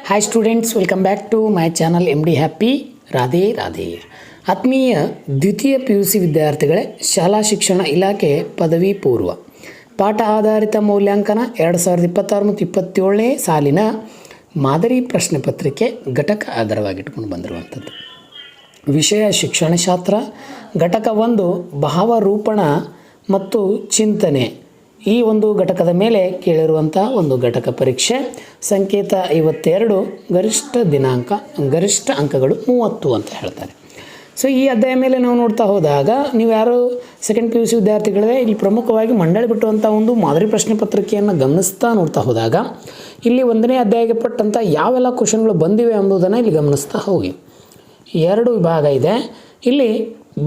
Hi students, welcome back to my channel MD happy. Radhe Radhe. ಆತ್ಮೀಯ ದ್ವಿತೀಯ PUC ವಿದ್ಯಾರ್ಥಿಗಳೇ, ಶಾಲಾ ಶಿಕ್ಷಣ ಇಲಾಖೆ ಪದವಿ ಪೂರ್ವ ಪಾಠ ಆಧಾರಿತ ಮೌಲ್ಯಾಂಕನ 2026 ಮತ್ತು 27ನೇ ಸಾಲಿನ ಮಾದರಿ ಪ್ರಶ್ನೆ ಪತ್ರಿಕೆ ಘಟಕ ಆಧಾರವಾಗಿಟ್ಕೊಂಡು ಬಂದಿರುವಂಥದ್ದು. ವಿಷಯ ಶಿಕ್ಷಣಶಾಸ್ತ್ರ, ಘಟಕ 1 ಭಾವರೂಪಣ ಮತ್ತು ಚಿಂತನೆ. ಈ ಒಂದು ಘಟಕದ ಮೇಲೆ ಕೇಳಿರುವಂಥ ಒಂದು ಘಟಕ ಪರೀಕ್ಷೆ. ಸಂಕೇತ 52, ಗರಿಷ್ಠ ಅಂಕಗಳು 30 ಅಂತ ಹೇಳ್ತಾರೆ. ಸೊ ಈ ಅಧ್ಯಾಯ ಮೇಲೆ ನಾವು ನೋಡ್ತಾ ಹೋದಾಗ, ನೀವು ಯಾರು ಸೆಕೆಂಡ್ PUC ವಿದ್ಯಾರ್ಥಿಗಳೇ, ಇಲ್ಲಿ ಪ್ರಮುಖವಾಗಿ ಮಂಡಳಿ ಬಿಟ್ಟುವಂಥ ಒಂದು ಮಾದರಿ ಪ್ರಶ್ನೆ ಪತ್ರಿಕೆಯನ್ನು ಗಮನಿಸ್ತಾ ನೋಡ್ತಾ ಹೋದಾಗ, ಇಲ್ಲಿ 1ನೇ ಅಧ್ಯಾಯಕ್ಕೆ ಪಟ್ಟಂಥ ಯಾವೆಲ್ಲ ಕ್ವಶನ್ಗಳು ಬಂದಿವೆ ಎಂಬುದನ್ನು ಇಲ್ಲಿ ಗಮನಿಸ್ತಾ ಹೋಗಿ. 2 ವಿಭಾಗ ಇದೆ. ಇಲ್ಲಿ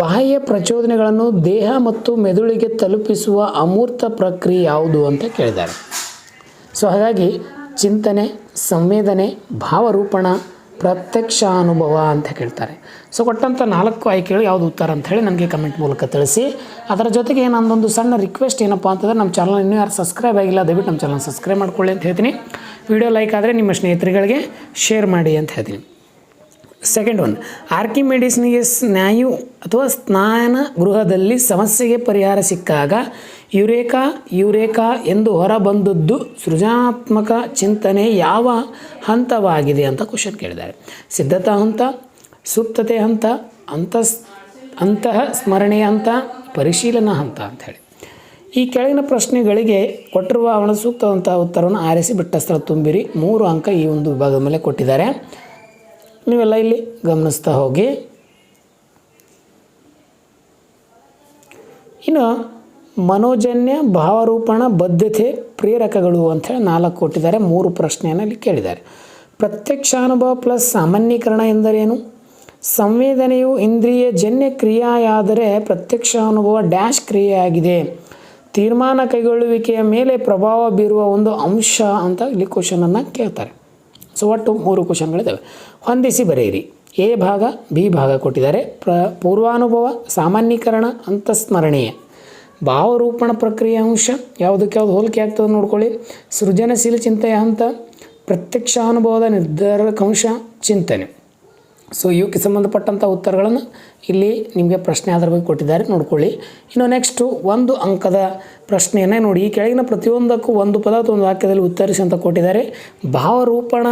ಬಾಹ್ಯ ಪ್ರಚೋದನೆಗಳನ್ನು ದೇಹ ಮತ್ತು ಮೆದುಳಿಗೆ ತಲುಪಿಸುವ ಅಮೂರ್ತ ಪ್ರಕ್ರಿಯೆ ಯಾವುದು ಅಂತ ಕೇಳಿದ್ದಾರೆ. ಸೊ ಹಾಗಾಗಿ ಚಿಂತನೆ, ಸಂವೇದನೆ, ಭಾವರೂಪಣ, ಪ್ರತ್ಯಕ್ಷ ಅನುಭವ ಅಂತ ಕೇಳ್ತಾರೆ. ಸೊ ಕೊಟ್ಟಂಥ 4 ಆಯ್ಕೆಗಳು ಯಾವುದು ಉತ್ತರ ಅಂತ ಹೇಳಿ ನನಗೆ ಕಮೆಂಟ್ ಮೂಲಕ ತಿಳಿಸಿ. ಅದರ ಜೊತೆಗೆ ನನ್ನೊಂದು ಸಣ್ಣ ರಿಕ್ವೆಸ್ಟ್ ಏನಪ್ಪ ಅಂತಂದರೆ, ನಮ್ಮ ಚಾನಲ್ ಇನ್ನೂ ಯಾರು ಸಬ್ಸ್ಕ್ರೈಬ್ ಆಗಿಲ್ಲ, ದಯವಿಟ್ಟು ನಮ್ಮ ಚಾನಲ್ ಸಬ್ಸ್ಕ್ರೈಬ್ ಮಾಡ್ಕೊಳ್ಳಿ ಅಂತ ಹೇಳ್ತೀನಿ. ವಿಡಿಯೋ ಲೈಕ್ ಆದರೆ ನಿಮ್ಮ ಸ್ನೇಹಿತರುಗಳಿಗೆ ಶೇರ್ ಮಾಡಿ ಅಂತ ಹೇಳ್ತೀನಿ. ಸೆಕೆಂಡ್ ಒನ್, ಆರ್ಕಿಮಿಡೀಸ್ನಿಗೆ ಸ್ನಾಯು ಅಥವಾ ಸ್ನಾನ ಗೃಹದಲ್ಲಿ ಸಮಸ್ಯೆಗೆ ಪರಿಹಾರ ಸಿಕ್ಕಾಗ ಯುರೇಕಾ ಎಂದು ಹೊರಬಂದದ್ದು ಸೃಜನಾತ್ಮಕ ಚಿಂತನೆ ಯಾವ ಹಂತವಾಗಿದೆ ಅಂತ ಕ್ವಶನ್ ಕೇಳಿದ್ದಾರೆ. ಸಿದ್ಧತಾ ಹಂತ, ಸುಪ್ತತೆ ಹಂತ, ಅಂತಃ ಸ್ಮರಣೆಯ ಹಂತ, ಪರಿಶೀಲನಾ ಹಂತ ಅಂಥೇಳಿ. ಈ ಕೆಳಗಿನ ಪ್ರಶ್ನೆಗಳಿಗೆ ಕೊಟ್ಟಿರುವ ಅವನ ಸೂಕ್ತವಂಥ ಉತ್ತರವನ್ನು ಆರಿಸಿ ಬಿಟ್ಟಸ್ತ್ರ ತುಂಬಿರಿ. 3 ಅಂಕ ಈ ಒಂದು ವಿಭಾಗದ ಮೇಲೆ ಕೊಟ್ಟಿದ್ದಾರೆ. ನೀವೆಲ್ಲ ಇಲ್ಲಿ ಗಮನಿಸ್ತಾ ಹೋಗಿ. ಇನ್ನು ಮನೋಜನ್ಯ, ಭಾವರೂಪಣ, ಬದ್ಧತೆ, ಪ್ರೇರಕಗಳು ಅಂಥೇಳಿ 4 ಕೊಟ್ಟಿದ್ದಾರೆ. 3 ಪ್ರಶ್ನೆಯನ್ನು ಇಲ್ಲಿ ಕೇಳಿದ್ದಾರೆ. ಪ್ರತ್ಯಕ್ಷಾನುಭವ ಪ್ಲಸ್ ಸಾಮಾನ್ಯೀಕರಣ ಎಂದರೇನು? ಸಂವೇದನೆಯು ಇಂದ್ರಿಯ ಜನ್ಯ ಕ್ರಿಯೆಯಾದರೆ ಪ್ರತ್ಯಕ್ಷಾನುಭವ ಡ್ಯಾಶ್ ಕ್ರಿಯೆಯಾಗಿದೆ. ತೀರ್ಮಾನ ಕೈಗೊಳ್ಳುವಿಕೆಯ ಮೇಲೆ ಪ್ರಭಾವ ಬೀರುವ ಒಂದು ಅಂಶ ಅಂತ ಇಲ್ಲಿ ಕ್ವಶನನ್ನು ಕೇಳ್ತಾರೆ. ಸೊ ಒಟ್ಟು 3 ಕ್ವಶನ್ಗಳಿದ್ದಾವೆ. ಹೊಂದಿಸಿ ಬರೆಯಿರಿ. ಎ ಭಾಗ, ಬಿ ಭಾಗ ಕೊಟ್ಟಿದ್ದಾರೆ. ಪೂರ್ವಾನುಭವ, ಸಾಮಾನ್ಯೀಕರಣ, ಅಂತಸ್ಮರಣೀಯ, ಭಾವರೂಪಣ ಪ್ರಕ್ರಿಯೆ ಅಂಶ, ಯಾವುದಕ್ಕೆ ಯಾವುದು ಹೋಲಿಕೆ ಆಗ್ತದೆ ನೋಡ್ಕೊಳ್ಳಿ. ಸೃಜನಶೀಲ ಚಿಂತೆಯ ಹಂತ, ಪ್ರತ್ಯಕ್ಷಾನುಭವದ ನಿರ್ಧಾರಕ ಅಂಶ, ಚಿಂತನೆ. ಸೊ ಇವಕ್ಕೆ ಸಂಬಂಧಪಟ್ಟಂಥ ಉತ್ತರಗಳನ್ನು ಇಲ್ಲಿ ನಿಮಗೆ ಪ್ರಶ್ನೆ ಆಧಾರ ಬಗ್ಗೆ ಕೊಟ್ಟಿದ್ದಾರೆ, ನೋಡ್ಕೊಳ್ಳಿ. ಇನ್ನು ನೆಕ್ಸ್ಟು 1 ಅಂಕದ ಪ್ರಶ್ನೆಯನ್ನೇ ನೋಡಿ. ಈ ಕೆಳಗಿನ ಪ್ರತಿಯೊಂದಕ್ಕೂ ಒಂದು ಪದ ಅಥವಾ ಒಂದು ವಾಕ್ಯದಲ್ಲಿ ಉತ್ತರಿಸಿ ಅಂತ ಕೊಟ್ಟಿದ್ದಾರೆ. ಭಾವರೂಪಣ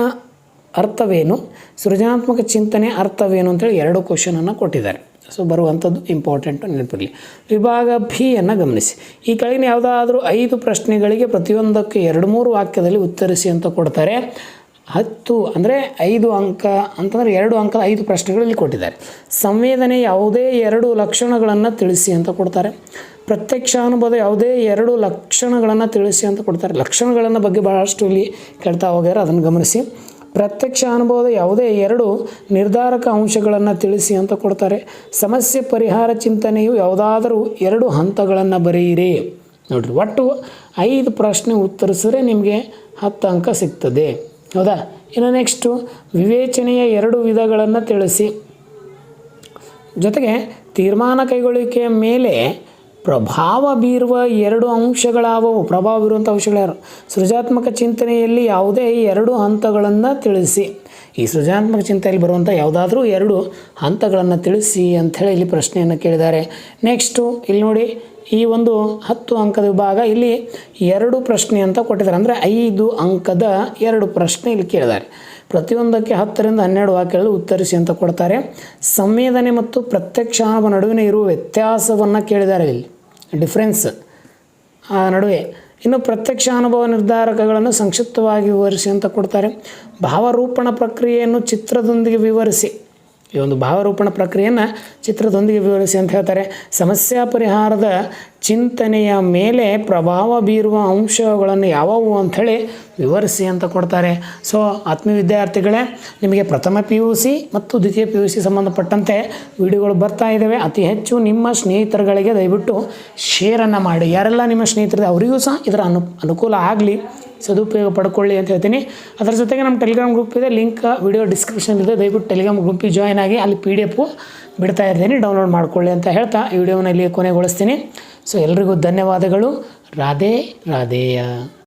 ಅರ್ಥವೇನು, ಸೃಜನಾತ್ಮಕ ಚಿಂತನೆ ಅರ್ಥವೇನು ಅಂತೇಳಿ 2 ಕ್ವಶನನ್ನು ಕೊಟ್ಟಿದ್ದಾರೆ. ಸೊ ಬರುವಂಥದ್ದು ಇಂಪಾರ್ಟೆಂಟು, ನೆನಪಿರಲಿ. ವಿಭಾಗ ಬಿಯನ್ನು ಗಮನಿಸಿ. ಈ ಕೆಳಗಿನ ಯಾವುದಾದ್ರೂ 5 ಪ್ರಶ್ನೆಗಳಿಗೆ ಪ್ರತಿಯೊಂದಕ್ಕೆ 2-3 ವಾಕ್ಯದಲ್ಲಿ ಉತ್ತರಿಸಿ ಅಂತ ಕೊಡ್ತಾರೆ. 10 ಅಂದರೆ 5 ಅಂಕ ಅಂತಂದರೆ 2 ಅಂಕದ 5 ಪ್ರಶ್ನೆಗಳಲ್ಲಿ ಕೊಟ್ಟಿದ್ದಾರೆ. ಸಂವೇದನೆ ಯಾವುದೇ 2 ಲಕ್ಷಣಗಳನ್ನು ತಿಳಿಸಿ ಅಂತ ಕೊಡ್ತಾರೆ. ಪ್ರತ್ಯಕ್ಷಾನುಭವದ ಯಾವುದೇ 2 ಲಕ್ಷಣಗಳನ್ನು ತಿಳಿಸಿ ಅಂತ ಕೊಡ್ತಾರೆ. ಲಕ್ಷಣಗಳನ್ನು ಬಗ್ಗೆ ಭಾಳಷ್ಟು ಇಲ್ಲಿ ಕೇಳ್ತಾ ಹೋಗ್ಯಾರ, ಅದನ್ನು ಗಮನಿಸಿ. ಪ್ರತ್ಯಕ್ಷ ಅನುಭವದ ಯಾವುದೇ 2 ನಿರ್ಧಾರಕ ಅಂಶಗಳನ್ನು ತಿಳಿಸಿ ಅಂತ ಕೊಡ್ತಾರೆ. ಸಮಸ್ಯೆ ಪರಿಹಾರ ಚಿಂತನೆಯು ಯಾವುದಾದರೂ 2 ಹಂತಗಳನ್ನು ಬರೆಯಿರಿ. ನೋಡಿರಿ, ಒಟ್ಟು 5 ಪ್ರಶ್ನೆ ಉತ್ತರಿಸಿದ್ರೆ ನಿಮಗೆ 10 ಅಂಕ ಸಿಗ್ತದೆ, ಹೌದಾ? ಇನ್ನು ನೆಕ್ಸ್ಟು ವಿವೇಚನೆಯ 2 ವಿಧಗಳನ್ನು ತಿಳಿಸಿ. ಜೊತೆಗೆ ತೀರ್ಮಾನ ಕೈಗೊಳ್ಳುವಿಕೆಯ ಮೇಲೆ ಪ್ರಭಾವ ಬೀರುವ 2 ಅಂಶಗಳಾವವು. ಪ್ರಭಾವ ಬೀರುವಂಥ ಅಂಶಗಳು ಯಾರು? ಸೃಜನಾತ್ಮಕ ಚಿಂತನೆಯಲ್ಲಿ ಯಾವುದೇ 2 ಹಂತಗಳನ್ನು ತಿಳಿಸಿ. ಈ ಸೃಜನಾತ್ಮಕ ಚಿಂತನೆಯಲ್ಲಿ ಬರುವಂಥ ಯಾವುದಾದ್ರೂ 2 ಹಂತಗಳನ್ನು ತಿಳಿಸಿ ಅಂಥೇಳಿ ಇಲ್ಲಿ ಪ್ರಶ್ನೆಯನ್ನು ಕೇಳಿದ್ದಾರೆ. ನೆಕ್ಸ್ಟು ಇಲ್ಲಿ ನೋಡಿ, ಈ ಒಂದು 10 ಅಂಕದ ವಿಭಾಗ ಇಲ್ಲಿ 2 ಪ್ರಶ್ನೆ ಅಂತ ಕೊಟ್ಟಿದ್ದಾರೆ. ಅಂದರೆ 5 ಅಂಕದ 2 ಪ್ರಶ್ನೆ ಇಲ್ಲಿ ಕೇಳಿದ್ದಾರೆ. ಪ್ರತಿಯೊಂದಕ್ಕೆ 10ರಿಂದ 12 ವಾಕ್ಯಗಳಲ್ಲಿ ಉತ್ತರಿಸಿ ಅಂತ ಕೊಡ್ತಾರೆ. ಸಂವೇದನೆ ಮತ್ತು ಪ್ರತ್ಯಕ್ಷಾನುಭವ ನಡುವಿನ ಇರುವ ವ್ಯತ್ಯಾಸವನ್ನು ಕೇಳಿದ್ದಾರೆ. ಇಲ್ಲಿ ಡಿಫ್ರೆನ್ಸ್ ಆ ನಡುವೆ. ಇನ್ನು ಪ್ರತ್ಯಕ್ಷ ಅನುಭವ ನಿರ್ಧಾರಕಗಳನ್ನು ಸಂಕ್ಷಿಪ್ತವಾಗಿ ವಿವರಿಸಿ ಅಂತ ಕೊಡ್ತಾರೆ. ಭಾವರೂಪಣ ಪ್ರಕ್ರಿಯೆಯನ್ನು ಚಿತ್ರದೊಂದಿಗೆ ವಿವರಿಸಿ. ಈ ಒಂದು ಭಾವರೂಪಣ ಪ್ರಕ್ರಿಯೆಯನ್ನು ಚಿತ್ರದೊಂದಿಗೆ ವಿವರಿಸಿ ಅಂತ ಹೇಳ್ತಾರೆ. ಸಮಸ್ಯಾ ಪರಿಹಾರದ ಚಿಂತನೆಯ ಮೇಲೆ ಪ್ರಭಾವ ಬೀರುವ ಅಂಶಗಳನ್ನು ಯಾವುವು ಅಂಥೇಳಿ ವಿವರಿಸಿ ಅಂತ ಕೊಡ್ತಾರೆ. ಸೊ ಆತ್ಮೀಯ ವಿದ್ಯಾರ್ಥಿಗಳೇ, ನಿಮಗೆ ಪ್ರಥಮ PUC ಮತ್ತು ದ್ವಿತೀಯ PUC ಸಂಬಂಧಪಟ್ಟಂತೆ ವಿಡಿಯೋಗಳು ಬರ್ತಾ ಇದ್ದಾವೆ. ಅತಿ ಹೆಚ್ಚು ನಿಮ್ಮ ಸ್ನೇಹಿತರುಗಳಿಗೆ ದಯವಿಟ್ಟು ಶೇರನ್ನು ಮಾಡಿ. ಯಾರೆಲ್ಲ ನಿಮ್ಮ ಸ್ನೇಹಿತರಿದೆ ಅವರಿಗೂ ಸಹ ಇದರ ಅನುಕೂಲ ಆಗಲಿ, ಸದುಪಯೋಗ ಪಡ್ಕೊಳ್ಳಿ ಅಂತ ಹೇಳ್ತೀನಿ. ಅದರ ಜೊತೆಗೆ ನಮ್ಮ ಟೆಲಿಗ್ರಾಮ್ ಗ್ರೂಪ್ ಇದೆ, ಲಿಂಕ್ ವಿಡಿಯೋ ಡಿಸ್ಕ್ರಿಪ್ಷನ್ ಇದೆ. ದಯವಿಟ್ಟು ಟೆಲಿಗ್ರಾಮ್ ಗ್ರೂಪಿಗೆ ಜಾಯ್ನ್ ಆಗಿ, ಅಲ್ಲಿ PDF ಬಿಡ್ತಾ ಇರ್ತೀನಿ, ಡೌನ್ಲೋಡ್ ಮಾಡ್ಕೊಳ್ಳಿ ಅಂತ ಹೇಳ್ತಾ ಈ ವಿಡಿಯೋನ ಇಲ್ಲಿ ಕೊನೆಗೊಳಿಸ್ತೀನಿ. ಸೊ ಎಲ್ರಿಗೂ ಧನ್ಯವಾದಗಳು. ರಾಧೆ ರಾಧೇಯ.